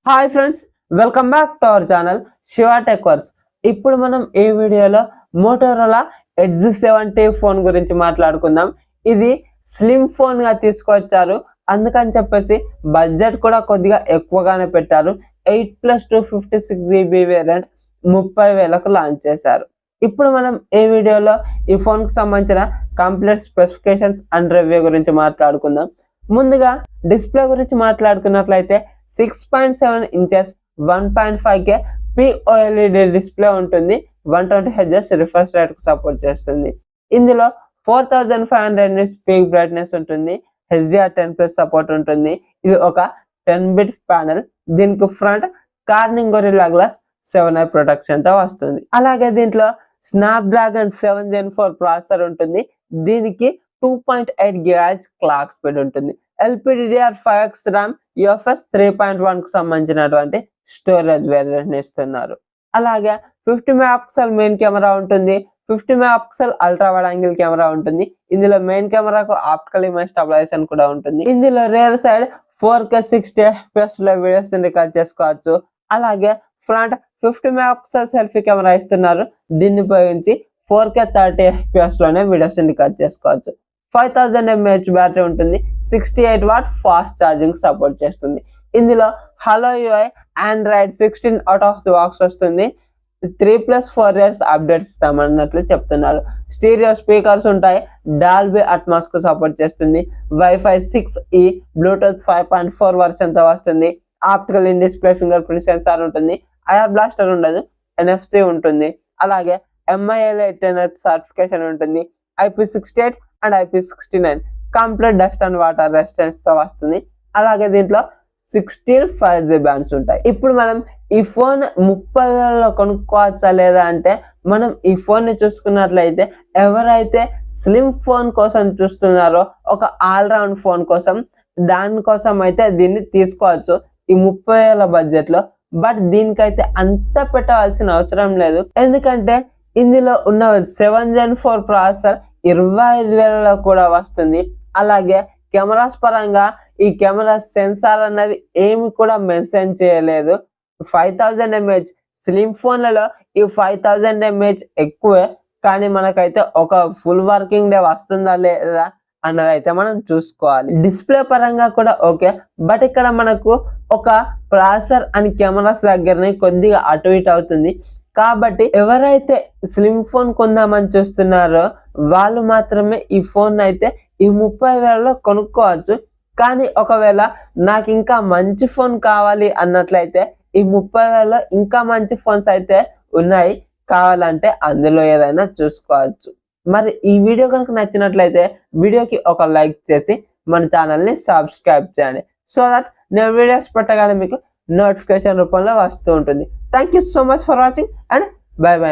Hi friends, welcome back to our channel Shiva tech verse. ఇప్పుడు మనం ఈ వీడియోలో మోటోరోలా ఎడ్జ్ 70 ఫోన్ గురించి మాట్లాడుకుందాం. ఇది స్లిమ్ ఫోన్ గా తీసుకొచ్చారు, అందుకని చెప్పేసి బడ్జెట్ కూడా కొద్దిగా ఎక్కువగానే పెట్టారు. 8+256GB వేరియంట్ 30,000కు లాంచ్ చేశారు. ఇప్పుడు మనం ఈ వీడియోలో ఈ ఫోన్ కు సంబంధించిన కంప్లీట్ స్పెసిఫికేషన్స్ అండ్ రివ్యూ గురించి మాట్లాడుకుందాం. ముందుగా డిస్ప్లే గురించి మాట్లాడుకున్నట్లయితే 6.7 ఇంచెస్ 1.5K POLED డిస్ప్లే ఉంటుంది. 120Hz రిఫ్రెష్ రేట్ కు సపోర్ట్ చేస్తుంది. ఇందులో 4500 nits పీక్ బ్రైట్నెస్ ఉంటుంది. HDR10+ సపోర్ట్ ఉంటుంది. ఇది ఒక 10-bit ప్యానెల్. దీనికి front Corning Gorilla glass 7i protection తో వస్తుంది. అలాగే దీంట్లో స్నాప్డ్రాగన్ 7 Gen 4 ప్రాసెసర్ ఉంటుంది. దీనికి 2.8 GHz క్లాక్ స్పీడ్ ఉంటుంది. LPDDR5X RAM UFS 3.1 కు సంబంధించినటువంటి స్టోరేజ్ వేరియంట్ ఇస్తున్నారు. అలాగే 50 మెగాపిక్సెల్ మెయిన్ కెమెరా ఉంటుంది. 50 megapixel ultra wide angle camera ఉంటుంది. ఇందులో మెయిన్ కెమెరాకు ఆప్టికల్ ఇమేజ్ స్టెబిలైజేషన్ కూడా ఉంటుంది. ఇందులో రియర్ సైడ్ 4K 60fps లో వీడియోస్ రికార్డ్ చేసుకోవచ్చు. అలాగే ఫ్రంట్ 50 మెగాపిక్సెల్ సెల్ఫీ కెమెరా ఇస్తున్నారు. దీన్ని ఉపయోగించి 4K 30fps లోనే వీడియోస్ రికార్డ్ చేసుకోవచ్చు. 5000 mAh బ్యాటరీ ఉంటుంది. 68 వాట్ ఫాస్ట్ ఛార్జింగ్ సపోర్ట్ చేస్తుంది. ఇందులో hello UI Android 16 out of the box వస్తుంది. 3+4 years అప్డేట్స్ ఇస్తామన్నట్లు చెప్తున్నారు. స్టీరియో స్పీకర్స్ ఉంటాయి. డాల్బీ అట్మాస్ కు సపోర్ట్ చేస్తుంది. Wi-Fi 6E బ్లూటూత్ 5.4 వర్షన్ తో వస్తుంది. Optical in display finger print censor ఉంటుంది. ఐఆర్ బ్లాస్టర్ ఉండదు, NFC ఉంటుంది. అలాగే MIL-810 సర్టిఫికేషన్ ఉంటుంది. IP68 and IP69 complete dust and water resistance తో వస్తుంది. అలాగే దీంట్లో 16 5G బ్యాండ్స్ ఉంటాయి. ఇప్పుడు మనం ఈ ఫోన్ 30,000లో కొనుక్కోవచ్చా లేదా అంటే, మనం ఈ ఫోన్ ని చూసుకున్నట్లయితే ఎవరైతే స్లిమ్ ఫోన్ కోసం చూస్తున్నారో, ఒక ఆల్రౌండ్ ఫోన్ కోసం, దానికోసం అయితే దీన్ని తీసుకోవచ్చు ఈ 30,000 బడ్జెట్ లో. బట్ దీనికైతే అంత పెట్టవలసిన అవసరం లేదు, ఎందుకంటే ఇందులో ఉన్న 7 Gen 4 ప్రాసెసర్ 25,000లో కూడా వస్తుంది. అలాగే కెమెరాస్ పరంగా ఈ కెమెరా సెన్సార్ అన్నది ఏమి కూడా మెన్షన్ చేయలేదు. 5000 mAh స్లిమ్ ఫోన్లలో ఈ 5000 mAh ఎక్కువే, కానీ మనకైతే ఒక ఫుల్ వర్కింగ్ డే వస్తుందా లేదా అన్నది అయితే మనం చూసుకోవాలి. డిస్ప్లే పరంగా కూడా ఓకే, బట్ ఇక్కడ మనకు ఒక ప్రాసెసర్ అండ్ కెమెరాస్ దగ్గరనే కొద్దిగా అటు ఇటు అవుతుంది. కాబట్టి ఎవరైతే స్లిమ్ ఫోన్ కొందామని చూస్తున్నారో వాళ్ళు మాత్రమే ఈ ఫోన్ అయితే ఈ 30,000లో కొనుక్కోవచ్చు. కానీ ఒకవేళ నాకు ఇంకా మంచి ఫోన్ కావాలి అన్నట్లయితే ఈ 30,000లో ఇంకా మంచి ఫోన్స్ అయితే ఉన్నాయి, కావాలంటే అందులో ఏదైనా చూసుకోవచ్చు. మరి ఈ వీడియో కనుక నచ్చినట్లయితే వీడియోకి ఒక లైక్ చేసి మన ఛానల్ని సబ్స్క్రైబ్ చేయండి, సో దట్ నేను వీడియోస్ పెట్టగానే మీకు నోటిఫికేషన్ రూపంలో వస్తూ ఉంటుంది. Thank you so much for watching and by by.